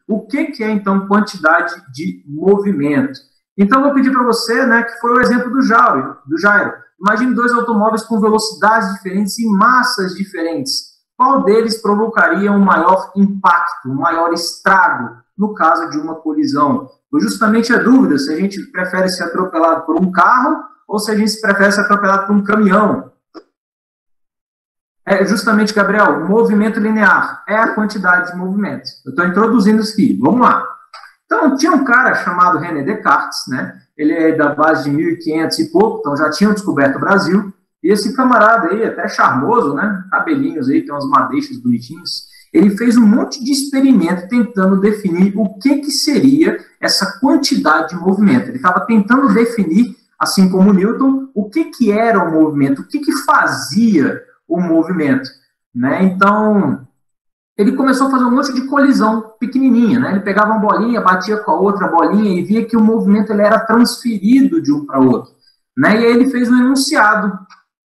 O que é, então, quantidade de movimento? Então, eu vou pedir para você, né, que foi o exemplo do Jairo. Imagine dois automóveis com velocidades diferentes e massas diferentes. Qual deles provocaria um maior impacto, um maior estrago, no caso de uma colisão? Foi justamente a dúvida se a gente prefere ser atropelado por um carro ou se a gente prefere ser atropelado por um caminhão. É justamente, Gabriel, movimento linear é a quantidade de movimento. Eu estou introduzindo isso aqui, vamos lá. Então, tinha um cara chamado René Descartes, né? Ele é da base de 1500 e pouco, então já tinham descoberto o Brasil, e esse camarada aí, até charmoso, né? Cabelinhos aí, tem umas madeixas bonitinhos, ele fez um monte de experimento tentando definir o que seria essa quantidade de movimento. Ele estava tentando definir, assim como Newton, o que era o movimento, o que fazia o movimento, né? Então, ele começou a fazer um monte de colisão pequenininha, né? Ele pegava uma bolinha, batia com a outra bolinha e via que o movimento ele era transferido de um para o outro, né? E aí ele fez um enunciado,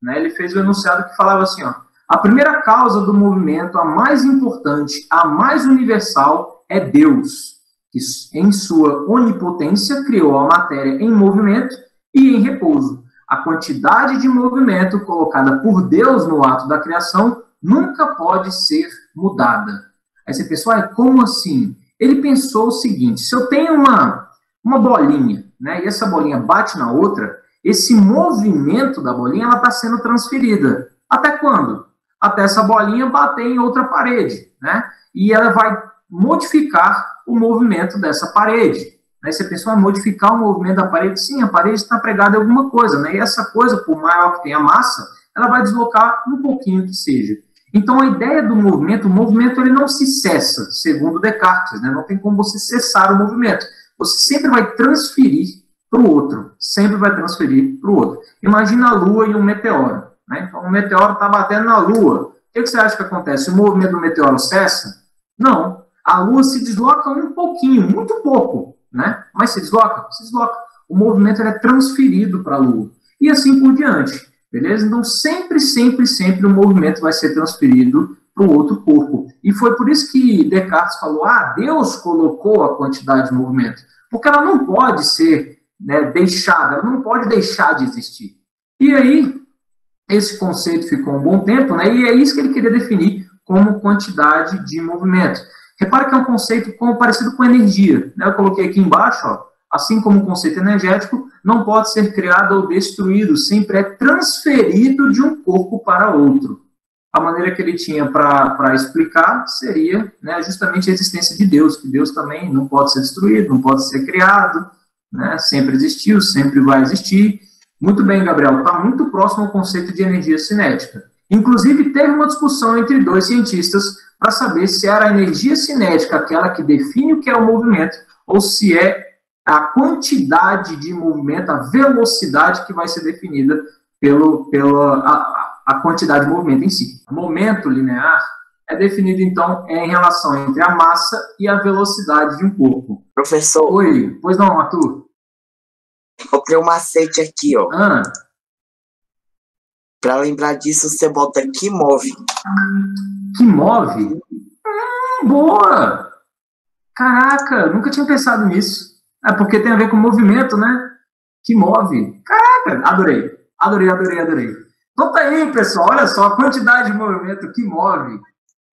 né? Ele fez um enunciado que falava assim, ó: a primeira causa do movimento, a mais importante, a mais universal, é Deus, que em sua onipotência criou a matéria em movimento e em repouso. A quantidade de movimento colocada por Deus no ato da criação nunca pode ser mudada. Aí você pensa, como assim? Ele pensou o seguinte: se eu tenho uma bolinha, né, e essa bolinha bate na outra, esse movimento da bolinha ela está sendo transferida. Até quando? Até essa bolinha bater em outra parede, né? E ela vai modificar o movimento dessa parede. Aí você pensou, modificar o movimento da parede? Sim, a parede está pregada em alguma coisa, né? E essa coisa, por maior que tenha massa, ela vai deslocar um pouquinho que seja. Então, a ideia do movimento, o movimento ele não se cessa, segundo Descartes, né? Não tem como você cessar o movimento. Você sempre vai transferir para o outro, sempre vai transferir para o outro. Imagina a Lua e um meteoro, né? Então, o meteoro está batendo na Lua. O que você acha que acontece? O movimento do meteoro cessa? Não. A Lua se desloca um pouquinho, muito pouco, né? Mas se desloca? Se desloca. O movimento é transferido para a Lua. E assim por diante, beleza? Então, sempre o movimento vai ser transferido para o outro corpo. E foi por isso que Descartes falou, Deus colocou a quantidade de movimento. Porque ela não pode ser, né, deixada, ela não pode deixar de existir. E aí, esse conceito ficou um bom tempo, né? E é isso que ele queria definir como quantidade de movimento. Repara que é um conceito parecido com energia, né? Eu coloquei aqui embaixo, ó, assim como o conceito energético, não pode ser criado ou destruído, sempre é transferido de um corpo para outro. A maneira que ele tinha para explicar seria, né, justamente a existência de Deus, que Deus também não pode ser destruído, não pode ser criado, né? Sempre existiu, sempre vai existir. Muito bem, Gabriel, está muito próximo ao conceito de energia cinética. Inclusive, teve uma discussão entre dois cientistas para saber se era a energia cinética aquela que define o que é o movimento, ou se é a quantidade de movimento, a velocidade que vai ser definida pela quantidade de movimento em si. O momento linear é definido, então, em relação entre a massa e a velocidade de um corpo. Professor. Oi, pois não, Arthur? Vou ter um macete aqui, ó. Para lembrar disso, você bota que move. Que move? Boa! Caraca, nunca tinha pensado nisso. É porque tem a ver com movimento, né? Que move. Caraca, adorei. Então tá aí, pessoal. Olha só, a quantidade de movimento que move.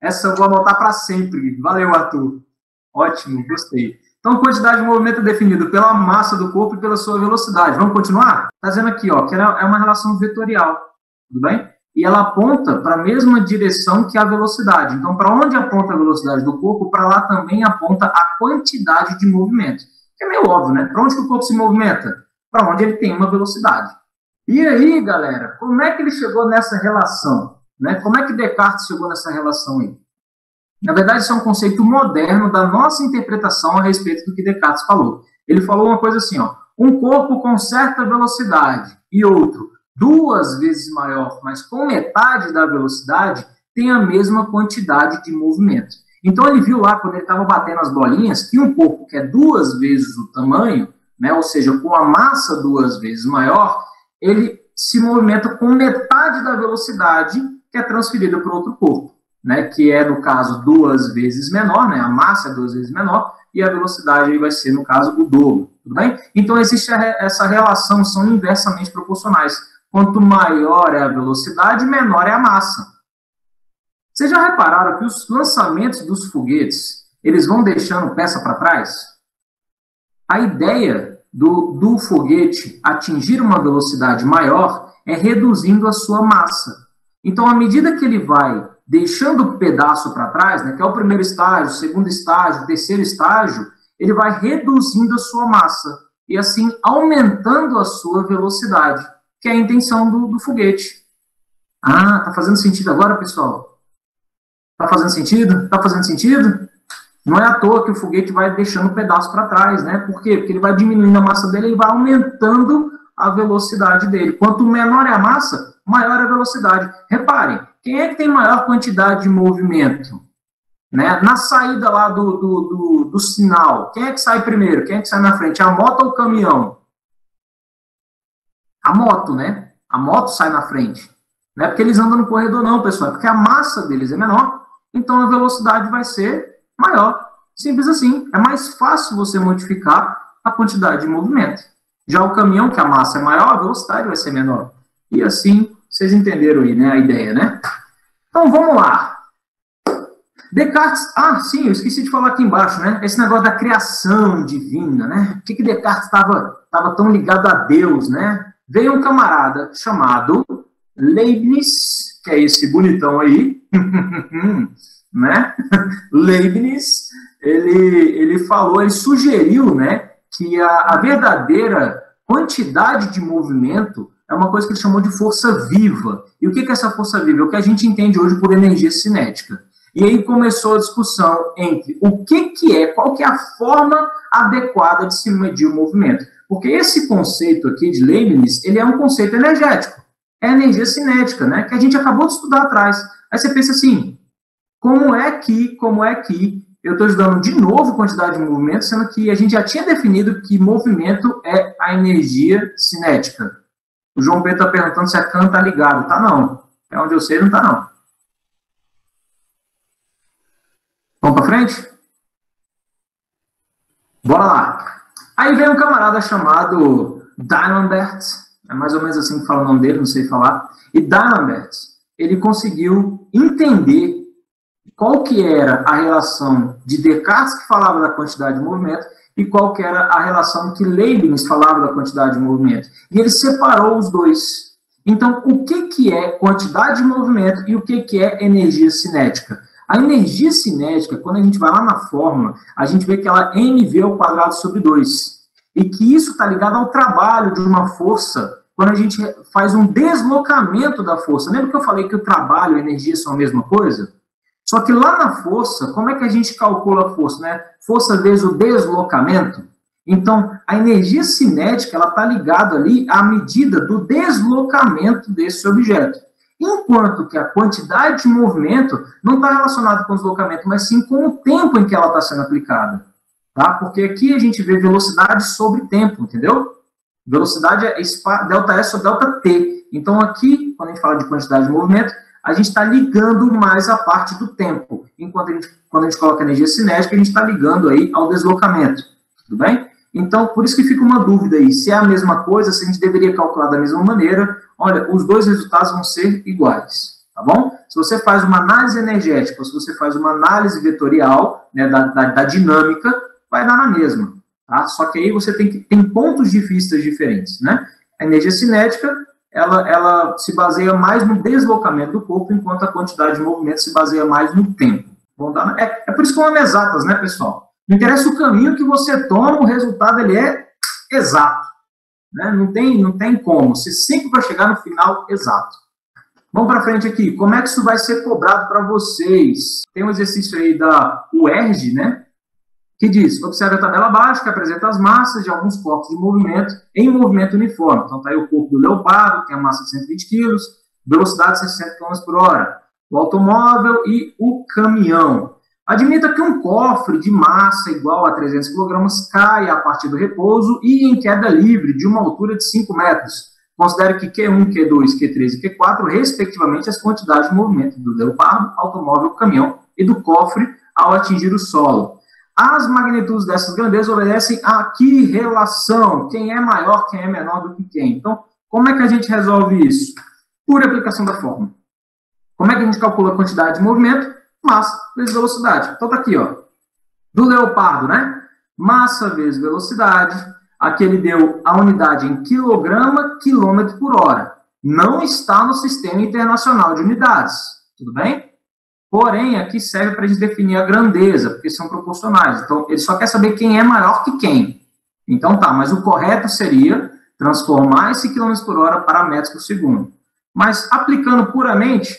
Essa eu vou anotar para sempre. Valeu, Arthur. Ótimo, gostei. Então, quantidade de movimento é definido pela massa do corpo e pela sua velocidade. Vamos continuar? Está dizendo aqui, ó, que é uma relação vetorial. Tudo bem? E ela aponta para a mesma direção que a velocidade. Então, para onde aponta a velocidade do corpo, para lá também aponta a quantidade de movimento. Que é meio óbvio, né? Para onde que o corpo se movimenta? Para onde ele tem uma velocidade. E aí, galera, como é que ele chegou nessa relação? Né? Como é que Descartes chegou nessa relação aí? Na verdade, isso é um conceito moderno da nossa interpretação a respeito do que Descartes falou. Ele falou uma coisa assim, ó, um corpo com certa velocidade e outro 2 vezes maior, mas com metade da velocidade, tem a mesma quantidade de movimento. Então, ele viu lá, quando ele estava batendo as bolinhas, que um corpo que é 2 vezes o tamanho, né, ou seja, com a massa 2 vezes maior, ele se movimenta com metade da velocidade que é transferida para outro corpo. né, que é, no caso, 2 vezes menor, né, a massa é 2 vezes menor, e a velocidade aí vai ser, no caso, o dobro, tudo bem? Então, existe essa relação, são inversamente proporcionais. Quanto maior é a velocidade, menor é a massa. Vocês já repararam que os lançamentos dos foguetes, eles vão deixando peça para trás? A ideia do foguete atingir uma velocidade maior é reduzindo a sua massa. Então, à medida que ele vai deixando o pedaço para trás, né, que é o primeiro estágio, o segundo estágio, o terceiro estágio, ele vai reduzindo a sua massa e, assim, aumentando a sua velocidade, que é a intenção do foguete. Ah, tá fazendo sentido agora, pessoal? Tá fazendo sentido? Tá fazendo sentido? Não é à toa que o foguete vai deixando o pedaço para trás, né? Por quê? Porque ele vai diminuindo a massa dele e vai aumentando a velocidade dele. Quanto menor é a massa, maior é a velocidade. Reparem, quem é que tem maior quantidade de movimento? Né? Na saída lá do sinal, quem é que sai primeiro? Quem é que sai na frente? A moto ou o caminhão? A moto, né? A moto sai na frente. Não é porque eles andam no corredor, não, pessoal. É porque a massa deles é menor, então a velocidade vai ser maior. Simples assim. É mais fácil você modificar a quantidade de movimento. Já o caminhão, que a massa é maior, a velocidade vai ser menor. E assim, vocês entenderam aí, né, a ideia, né? Então, vamos lá. Descartes... Ah, sim, eu esqueci de falar aqui embaixo, né? Esse negócio da criação divina, né? Por que Descartes estava tão ligado a Deus, né? Veio um camarada chamado Leibniz, que é esse bonitão aí, né? Leibniz, ele falou, ele sugeriu, né, que a verdadeira quantidade de movimento é uma coisa que ele chamou de força viva. E o que é essa força viva? É o que a gente entende hoje por energia cinética. E aí começou a discussão entre o que é, qual que é a forma adequada de se medir o movimento. Porque esse conceito aqui de Leibniz, ele é um conceito energético. É energia cinética, né, que a gente acabou de estudar atrás. Aí você pensa assim, como é que eu estou estudando de novo quantidade de movimento, sendo que a gente já tinha definido que movimento é a energia cinética. O João Pedro está perguntando se a CAN está ligado. Tá não. É onde eu sei, não tá não. Vamos para frente? Bora lá. Aí vem um camarada chamado D'Alembert, é mais ou menos assim que fala o nome dele, não sei falar. E D'Alembert, ele conseguiu entender qual que era a relação de Descartes, que falava da quantidade de movimento, e qual que era a relação que Leibniz falava da quantidade de movimento. E ele separou os dois. Então, o que é quantidade de movimento e o que é energia cinética? A energia cinética, quando a gente vai lá na fórmula, a gente vê que ela é mv²/2. E que isso está ligado ao trabalho de uma força, quando a gente faz um deslocamento da força. Lembra que eu falei que o trabalho e a energia são a mesma coisa? Só que lá na força, como é que a gente calcula a força, né? Força vezes o deslocamento. Então, a energia cinética, ela está ligada ali à medida do deslocamento desse objeto. Enquanto que a quantidade de movimento não está relacionada com o deslocamento, mas sim com o tempo em que ela está sendo aplicada. Tá? Porque aqui a gente vê velocidade sobre tempo, entendeu? Velocidade é delta S sobre delta T. Então, aqui, quando a gente fala de quantidade de movimento, a gente está ligando mais a parte do tempo. Enquanto quando a gente coloca energia cinética, a gente está ligando aí ao deslocamento. Tudo bem? Então, por isso que fica uma dúvida aí. Se é a mesma coisa, se a gente deveria calcular da mesma maneira, olha, os dois resultados vão ser iguais. Tá bom? Se você faz uma análise energética, ou se você faz uma análise vetorial, né, da dinâmica, vai dar na mesma. Tá? Só que aí você tem pontos de vista diferentes. Né? A energia cinética, ela se baseia mais no deslocamento do corpo, enquanto a quantidade de movimento se baseia mais no tempo. É por isso que é uma exatas, né, pessoal? Não interessa o caminho que você toma, o resultado ele é exato. Né? Não tem como. Você sempre vai chegar no final exato. Vamos para frente aqui. Como é que isso vai ser cobrado para vocês? Tem um exercício aí da UERJ, né? Que diz, observe a tabela abaixo, que apresenta as massas de alguns corpos de movimento em movimento uniforme. Então, está aí o corpo do leopardo, que tem a massa de 120 kg, velocidade de 60 km por hora. O automóvel e o caminhão. Admita que um cofre de massa igual a 300 kg cai a partir do repouso e em queda livre de uma altura de 5 metros. Considere que Q1, Q2, Q3 e Q4, respectivamente, as quantidades de movimento do leopardo, automóvel, caminhão e do cofre ao atingir o solo. As magnitudes dessas grandezas obedecem a que relação? Quem é maior, quem é menor do que quem? Então, como é que a gente resolve isso? Por aplicação da fórmula. Como é que a gente calcula a quantidade de movimento? Massa vezes velocidade. Então, tá aqui, ó. Do leopardo, né? Massa vezes velocidade. Aqui ele deu a unidade em quilograma, quilômetro por hora. Não está no Sistema Internacional de Unidades. Tudo bem? Porém, aqui serve para a gente definir a grandeza, porque são proporcionais. Então, ele só quer saber quem é maior que quem. Então, tá, mas o correto seria transformar esse quilômetro por hora para metros por segundo. Mas, aplicando puramente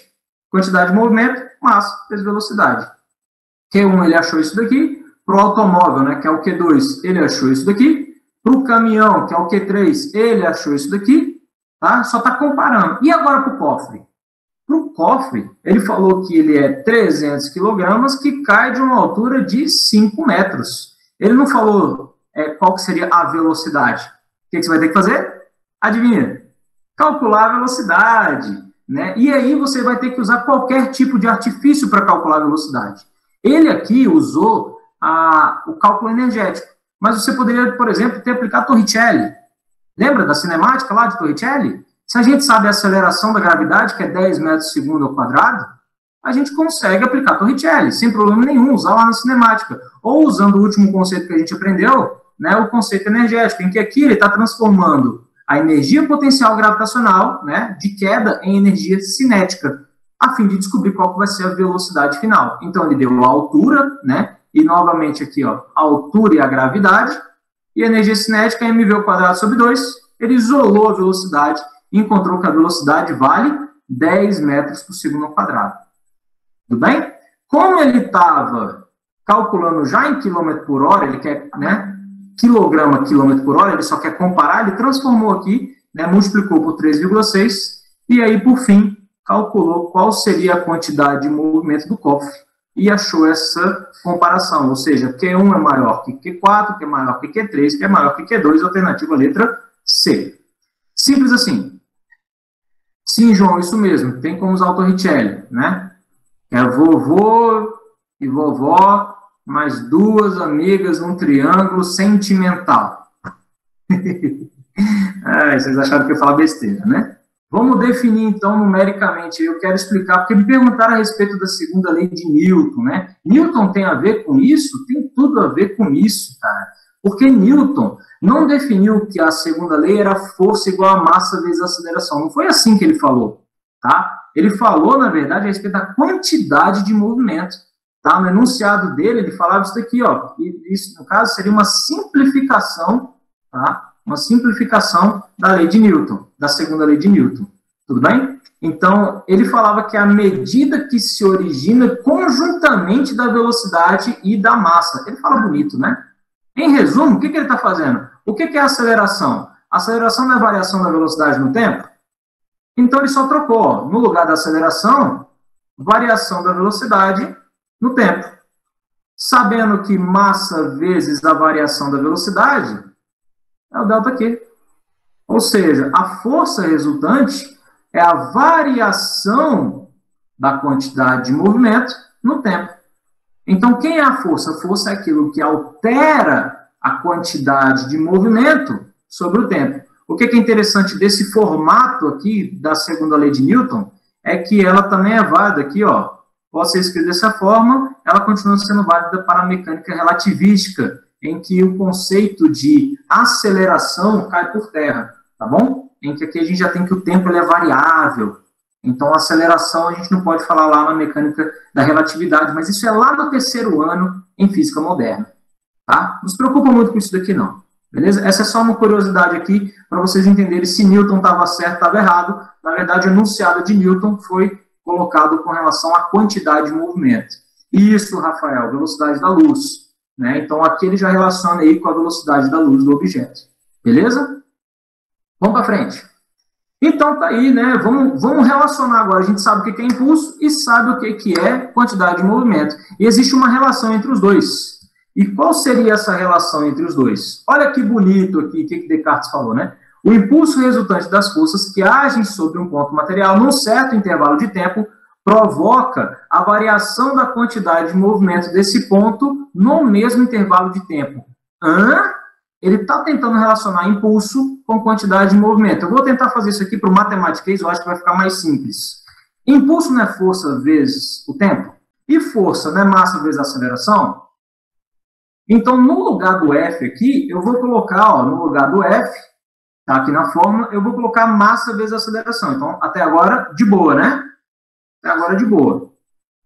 quantidade de movimento, massa vezes velocidade. Q1 ele achou isso daqui, para o automóvel, né, que é o Q2, ele achou isso daqui, para o caminhão, que é o Q3, ele achou isso daqui, tá? Só está comparando. E agora para o cofre? Para o cofre, ele falou que ele é 300 quilogramas, que cai de uma altura de 5 metros. Ele não falou qual que seria a velocidade. O que você vai ter que fazer? Adivinha? Calcular a velocidade, né? E aí você vai ter que usar qualquer tipo de artifício para calcular a velocidade. Ele aqui usou o cálculo energético, mas você poderia, por exemplo, ter aplicado Torricelli. Lembra da cinemática lá de Torricelli? Se a gente sabe a aceleração da gravidade, que é 10 metros por segundo ao quadrado, a gente consegue aplicar Torricelli, sem problema nenhum, usar lá na cinemática. Ou usando o último conceito que a gente aprendeu, né, o conceito energético, em que aqui ele está transformando a energia potencial gravitacional, né, de queda em energia cinética, a fim de descobrir qual que vai ser a velocidade final. Então, ele deu a altura, né, e novamente aqui, ó, a altura e a gravidade, e a energia cinética é mv²/2, ele isolou a velocidade e encontrou que a velocidade vale 10 metros por segundo ao quadrado. Tudo bem? Como ele estava calculando já em quilômetro por hora, ele quer, né, quilograma, quilômetro por hora, ele só quer comparar, ele transformou aqui, né, multiplicou por 3,6, e aí, por fim, calculou qual seria a quantidade de movimento do cofre, e achou essa comparação, ou seja, Q1 é maior que Q4, que é maior que Q3, que é maior que Q2, alternativa letra C. Simples assim. Sim, João, isso mesmo, tem como usar o Torricelli, né? É vovô e vovó, mais duas amigas num triângulo sentimental. Vocês acharam que eu ia falar besteira, né? Vamos definir, então, numericamente. Eu quero explicar, porque me perguntaram a respeito da segunda lei de Newton, né? Newton tem a ver com isso? Tem tudo a ver com isso, cara. Porque Newton não definiu que a segunda lei era força igual a massa vezes a aceleração. Não foi assim que ele falou, tá? Ele falou, na verdade, a respeito da quantidade de movimento. Tá? No enunciado dele, ele falava isso daqui, ó. E isso, no caso, seria uma simplificação, tá? Uma simplificação da lei de Newton, da segunda lei de Newton. Tudo bem? Então, ele falava que a medida que se origina conjuntamente da velocidade e da massa. Ele fala bonito, né? Em resumo, o que ele está fazendo? O que é a aceleração? A aceleração não é a variação da velocidade no tempo? Então, ele só trocou, ó, no lugar da aceleração, variação da velocidade no tempo. Sabendo que massa vezes a variação da velocidade é o ΔQ. Ou seja, a força resultante é a variação da quantidade de movimento no tempo. Então, quem é a força? A força é aquilo que altera a quantidade de movimento sobre o tempo. O que é interessante desse formato aqui da segunda lei de Newton é que ela também é válida aqui, ó. Pode ser escrita dessa forma, ela continua sendo válida para a mecânica relativística, em que o conceito de aceleração cai por terra, tá bom? Em que aqui a gente já tem que o tempo ele é variável. Então, a aceleração a gente não pode falar lá na mecânica da relatividade, mas isso é lá no terceiro ano em física moderna, tá? Não se preocupa muito com isso daqui, não. Beleza? Essa é só uma curiosidade aqui, para vocês entenderem se Newton estava certo ou estava errado. Na verdade, o enunciado de Newton foi colocado com relação à quantidade de movimento. Isso, Rafael, velocidade da luz, né? Então, aqui ele já relaciona aí com a velocidade da luz do objeto. Beleza? Vamos para frente. Então, tá aí, né? Vamos relacionar agora. A gente sabe o que é impulso e sabe o que é quantidade de movimento. E existe uma relação entre os dois. E qual seria essa relação entre os dois? Olha que bonito aqui o que Descartes falou, né? O impulso resultante das forças que agem sobre um ponto material num certo intervalo de tempo provoca a variação da quantidade de movimento desse ponto no mesmo intervalo de tempo. Ele está tentando relacionar impulso com quantidade de movimento. Eu vou tentar fazer isso aqui para o Mathematics, eu acho que vai ficar mais simples. Impulso não é força vezes o tempo? E força não é massa vezes aceleração? Então, no lugar do F aqui, eu vou colocar, ó, no lugar do F, tá aqui na fórmula, eu vou colocar massa vezes aceleração. Então, até agora, de boa, né? Até agora, de boa.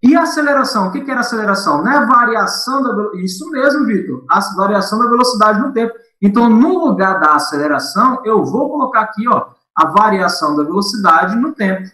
E a aceleração? O que era aceleração? Não é a variação da velocidade. Isso mesmo, Vitor. A variação da velocidade no tempo. Então, no lugar da aceleração, eu vou colocar aqui, ó, a variação da velocidade no tempo.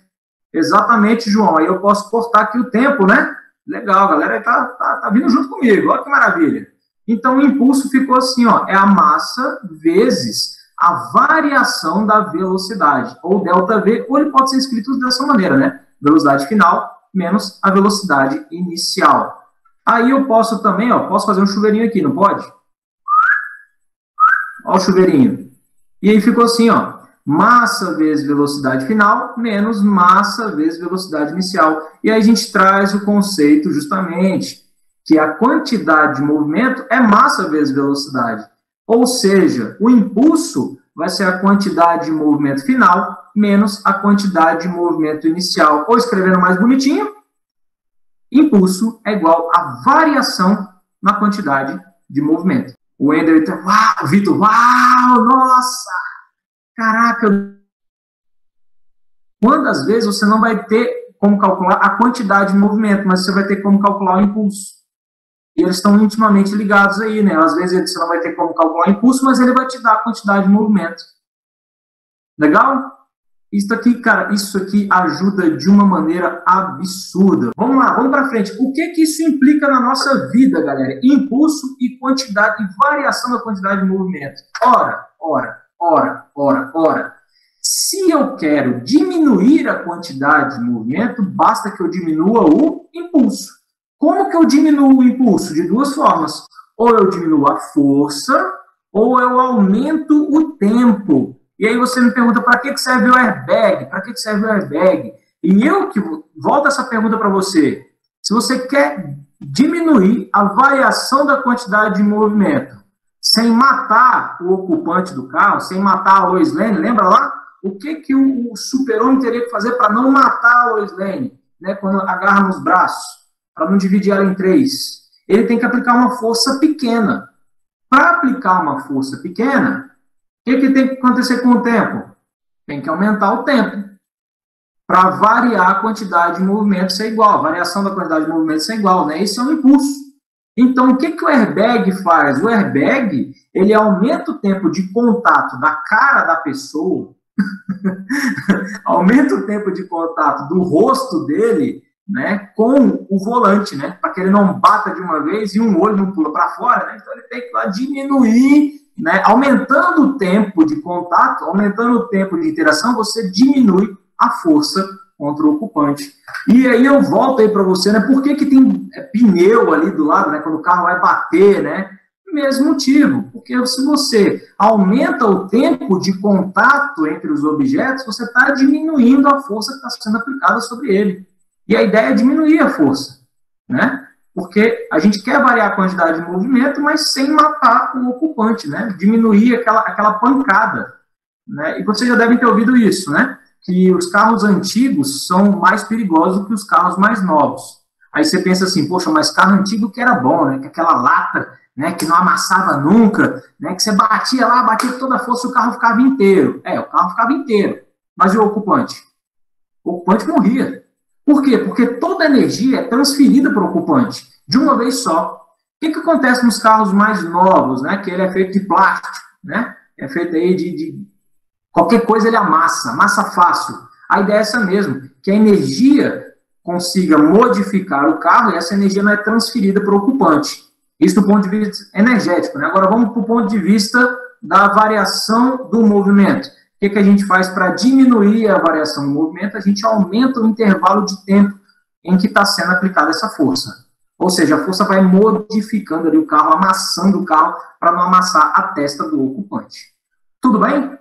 Exatamente, João. Aí eu posso cortar aqui o tempo, né? Legal, a galera tá vindo junto comigo. Olha que maravilha. Então, o impulso ficou assim, ó, é a massa vezes a variação da velocidade, ou ΔV, ou ele pode ser escrito dessa maneira, né? Velocidade final menos a velocidade inicial. Aí eu posso também, ó, posso fazer um chuveirinho aqui, não pode? Ó o chuveirinho. E aí ficou assim, ó, massa vezes velocidade final menos massa vezes velocidade inicial. E aí a gente traz o conceito justamente que a quantidade de movimento é massa vezes velocidade. Ou seja, o impulso vai ser a quantidade de movimento final menos a quantidade de movimento inicial. Ou escrevendo mais bonitinho, impulso é igual a variação na quantidade de movimento. O Ender, uau, Vitor, uau, nossa, caraca. Quantas vezes você não vai ter como calcular a quantidade de movimento, mas você vai ter como calcular o impulso. E eles estão intimamente ligados aí, né? Às vezes você não vai ter como calcular o impulso, mas ele vai te dar a quantidade de movimento. Legal? Isso aqui, cara, isso aqui ajuda de uma maneira absurda. Vamos lá, vamos para frente. O que isso implica na nossa vida, galera? Impulso e quantidade, e variação da quantidade de movimento. Ora. Se eu quero diminuir a quantidade de movimento, basta que eu diminua o impulso. Como que eu diminuo o impulso? De duas formas. Ou eu diminuo a força, ou eu aumento o tempo. E aí você me pergunta, para que serve o airbag? Para que serve o airbag? E eu que volto essa pergunta para você. Se você quer diminuir a variação da quantidade de movimento, sem matar o ocupante do carro, sem matar a Lois Lane, lembra lá? O que o super-homem teria que fazer para não matar a Lois Lane? Né, quando agarra nos braços, para não dividir ela em três. Ele tem que aplicar uma força pequena. Para aplicar uma força pequena, o que tem que acontecer com o tempo? Tem que aumentar o tempo. Para variar a quantidade de movimento ser igual. A variação da quantidade de movimento ser igual, né? Isso é um impulso. Então, o que o airbag faz? O airbag, ele aumenta o tempo de contato da cara da pessoa, aumenta o tempo de contato do rosto dele, né, com o volante, né, para que ele não bata de uma vez e um olho não pula para fora, né? Então ele tem que lá diminuir, né, aumentando o tempo de contato, aumentando o tempo de interação, você diminui a força contra o ocupante. E aí eu volto aí para você, né, por que tem pneu ali do lado, né, quando o carro vai bater, né? Mesmo motivo, porque se você aumenta o tempo de contato entre os objetos, você está diminuindo a força que está sendo aplicada sobre ele. E a ideia é diminuir a força, né? Porque a gente quer variar a quantidade de movimento, mas sem matar o ocupante, né? Diminuir aquela pancada, né? E vocês já devem ter ouvido isso, né? Que os carros antigos são mais perigosos que os carros mais novos. Aí você pensa assim, poxa, mas carro antigo que era bom, né? Que aquela lata, né? Que não amassava nunca, né? Que você batia lá, batia com toda a força e o carro ficava inteiro. O carro ficava inteiro. Mas e o ocupante? O ocupante morria. Por quê? Porque toda a energia é transferida para o ocupante, de uma vez só. O que acontece nos carros mais novos, né? Que ele é feito de plástico, né? É feito aí de qualquer coisa ele amassa fácil. A ideia é essa mesmo, que a energia consiga modificar o carro e essa energia não é transferida para o ocupante. Isso do ponto de vista energético, né? Agora vamos para o ponto de vista da variação do movimento. O que a gente faz para diminuir a variação do movimento? A gente aumenta o intervalo de tempo em que está sendo aplicada essa força. Ou seja, a força vai modificando ali o carro, amassando o carro para não amassar a testa do ocupante. Tudo bem?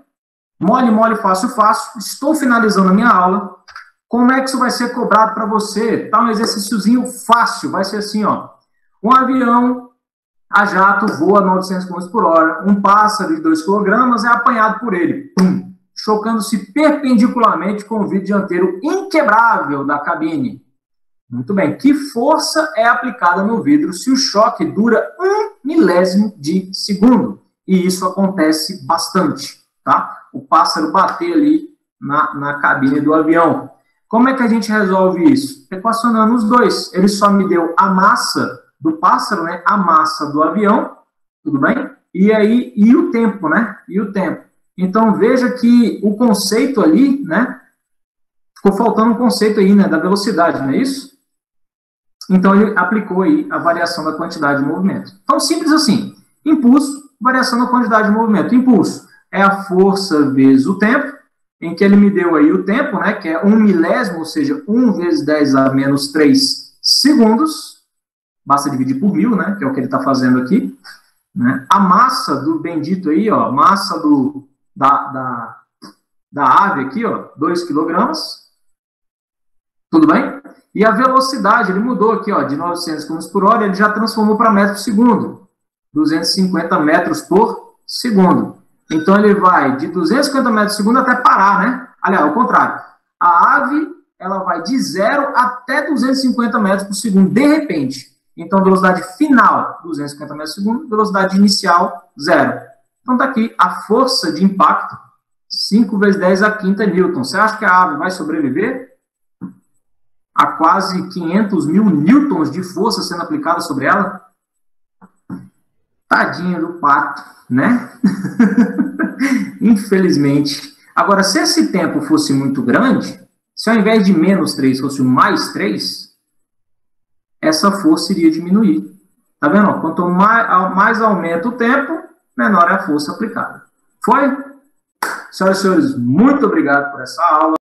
Mole, mole, fácil, fácil. Estou finalizando a minha aula. Como é que isso vai ser cobrado para você? Tá um exercíciozinho fácil. Vai ser assim, ó. Um avião a jato voa a 900 km por hora. Um pássaro de 2 kg é apanhado por ele. Pum, chocando-se perpendicularmente com o vidro dianteiro inquebrável da cabine. Muito bem. Que força é aplicada no vidro se o choque dura 1 milésimo de segundo? E isso acontece bastante, tá? O pássaro bater ali na cabine do avião. Como é que a gente resolve isso? Equacionando os dois. Ele só me deu a massa do pássaro, né? A massa do avião, tudo bem? E o tempo, né? E o tempo. Então, veja que o conceito ali, né? Ficou faltando um conceito aí, né? Da velocidade, não é isso? Então, ele aplicou aí a variação da quantidade de movimento. Então, simples assim. Impulso, variação da quantidade de movimento. Impulso é a força vezes o tempo, em que ele me deu aí o tempo, né? Que é 1 milésimo, ou seja, 1 vezes 10 a menos 3 segundos. Basta dividir por 1000, né? Que é o que ele está fazendo aqui. Né? A massa do bendito aí, ó. Massa da ave aqui, ó. 2 kg. Tudo bem? E a velocidade, ele mudou aqui, ó, de 900 km por hora, ele já transformou para metro por segundo. 250 metros por segundo. Então, ele vai de 250 metros por segundo até parar, né? Aliás, ao contrário. A ave, ela vai de 0 até 250 metros por segundo, de repente. Então, velocidade final, 250 metros por segundo, velocidade inicial, 0. Então, tá aqui a força de impacto, 5 vezes 10 a quinta newton. Você acha que a ave vai sobreviver a quase 500 mil newtons de força sendo aplicada sobre ela? Tadinho do pato, né? Infelizmente. Agora, se esse tempo fosse muito grande, se ao invés de menos 3 fosse um mais 3, essa força iria diminuir. Tá vendo? Quanto mais aumenta o tempo, menor é a força aplicada. Foi? Senhoras e senhores, muito obrigado por essa aula.